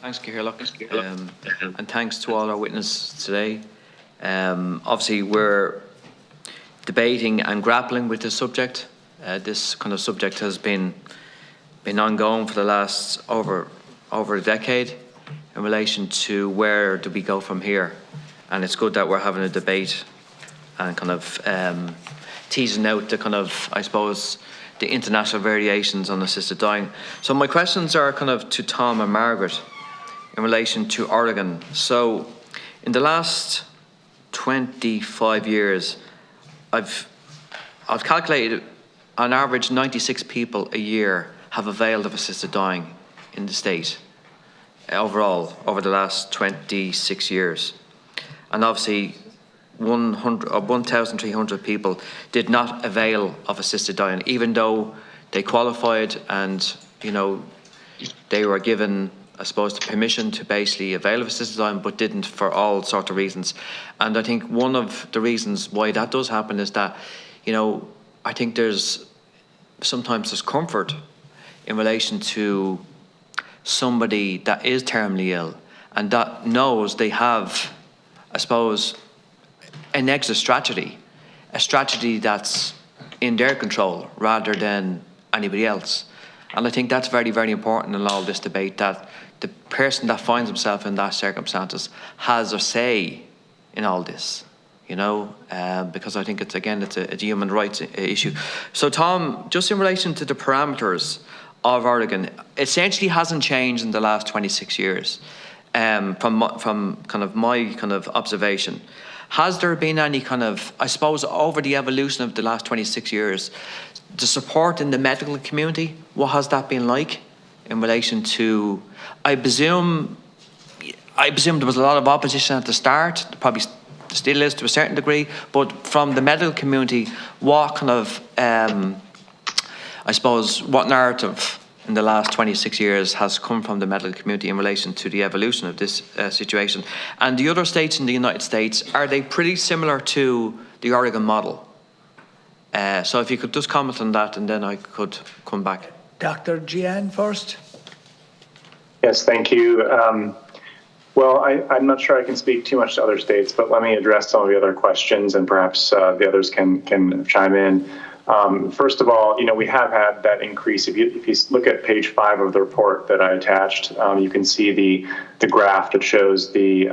Thanks, Cahirlock, and thanks to all our witnesses today. Obviously, we're debating and grappling with this subject. This kind of subject has been ongoing for the last over a decade in relation to where do we go from here. And it's good that we're having a debate and kind of teasing out the kind of, I suppose, the international variations on assisted dying. So my questions are kind of to Tom and Margaret in relation to Oregon. So in the last 25 years, I've calculated on average 96 people a year have availed of assisted dying in the state overall over the last 26 years. And obviously 1,300 people did not avail of assisted dying, even though they qualified and, you know, they were given, I suppose, the permission to basically avail of assisted dying, but didn't for all sorts of reasons. And I think one of the reasons why that does happen is that, you know, I think sometimes there's comfort in relation to somebody that is terminally ill and that knows they have, I suppose, an exit strategy, a strategy that's in their control rather than anybody else. And I think that's very, very important in all this debate, that the person that finds himself in that circumstances has a say in all this, you know, because I think it's a human rights issue. So Tom, just in relation to the parameters of Oregon, essentially hasn't changed in the last 26 years from kind of my kind of observation. Has there been any kind of, I suppose, over the evolution of the last 26 years, the support in the medical community, what has that been like in relation to, I presume there was a lot of opposition at the start, probably still is to a certain degree, but from the medical community, what kind of, I suppose, what narrative in the last 26 years has come from the medical community in relation to the evolution of this situation? And the other states in the United States, are they pretty similar to the Oregon model? So if you could just comment on that, and then I could come back. Dr. Gian first. Yes, thank you. Well, I'm not sure I can speak too much to other states, but let me address some of the other questions, and perhaps the others can chime in. First of all, you know, we have had that increase. If you look at page 5 of the report that I attached, you can see the graph that shows the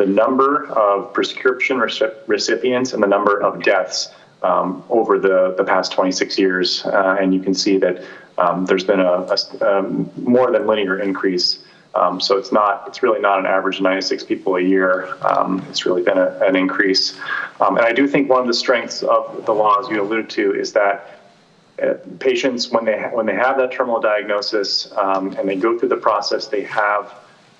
number of prescription recipients and the number of deaths over the past 26 years, and you can see that there's been a more than linear increase. So it's really not an average 96 people a year. It's really been an increase. And I do think one of the strengths of the law, as you alluded to, is that patients, when they have that terminal diagnosis and they go through the process, they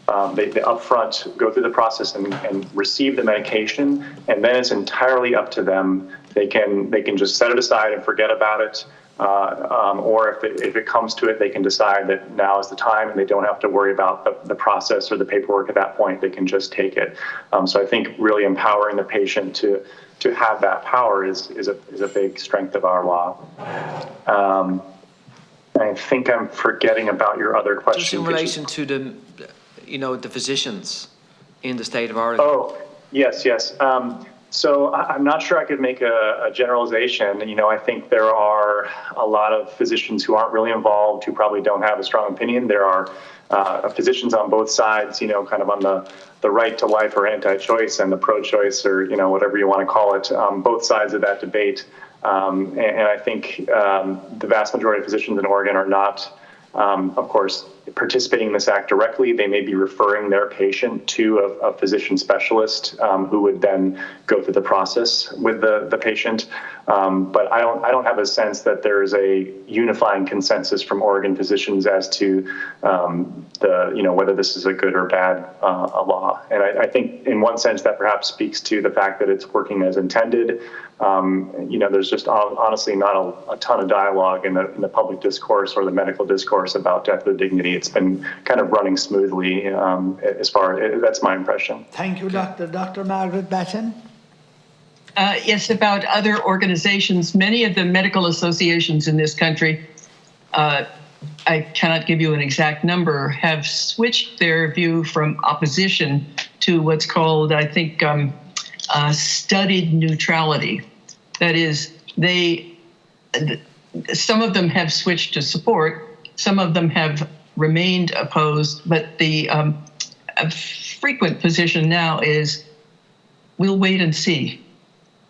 upfront go through the process and receive the medication, and then it's entirely up to them. They can just set it aside and forget about it. Or if it comes to it, they can decide that now is the time, and they don't have to worry about the process or the paperwork at that point. They can just take it. So I think really empowering the patient to have that power is a big strength of our law. I think I'm forgetting about your other question. Just in relation to the physicians in the state of Oregon. Oh, yes. So I'm not sure I could make a generalization. You know, I think there are a lot of physicians who aren't really involved, who probably don't have a strong opinion. There are physicians on both sides, you know, kind of on the right to life or anti-choice and the pro-choice, or, you know, whatever you want to call it, both sides of that debate. And I think the vast majority of physicians in Oregon are not, of course, participating in this act directly. They may be referring their patient to a physician specialist who would then go through the process with the patient. But I don't have a sense that there is a unifying consensus from Oregon physicians as to whether this is a good or bad a law. And I think in one sense that perhaps speaks to the fact that it's working as intended. There's just honestly not a ton of dialogue in the public discourse or the medical discourse about death with dignity. It's been kind of running smoothly that's my impression. Thank you, Doctor. Dr. Margaret Batten. Yes, about other organizations, many of the medical associations in this country I cannot give you an exact number, have switched their view from opposition to what's called, I think, studied neutrality. That is, some of them have switched to support, some of them have remained opposed, but the a frequent position now is, we'll wait and see.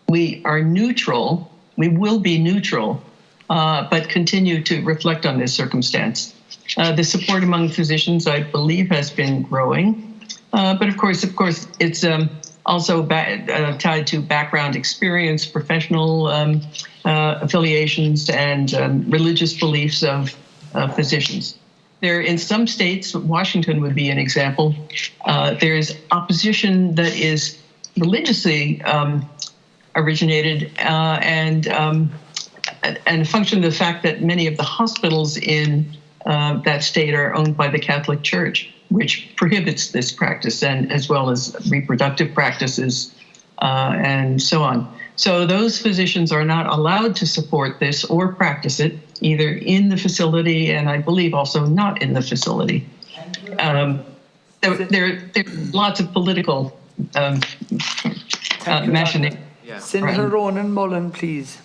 We are neutral, we will be neutral, but continue to reflect on this circumstance. The support among physicians, I believe, has been growing, but of course, it's also tied to background experience, professional affiliations, and religious beliefs of physicians. There, in some states, Washington would be an example, there's opposition that is religiously originated and a function of the fact that many of the hospitals in that state are owned by the Catholic Church, which prohibits this practice, and as well as reproductive practices and so on. So those physicians are not allowed to support this or practice it, either in the facility and I believe also not in the facility. There are lots of political machinations. Senator Ronan Mullen, please.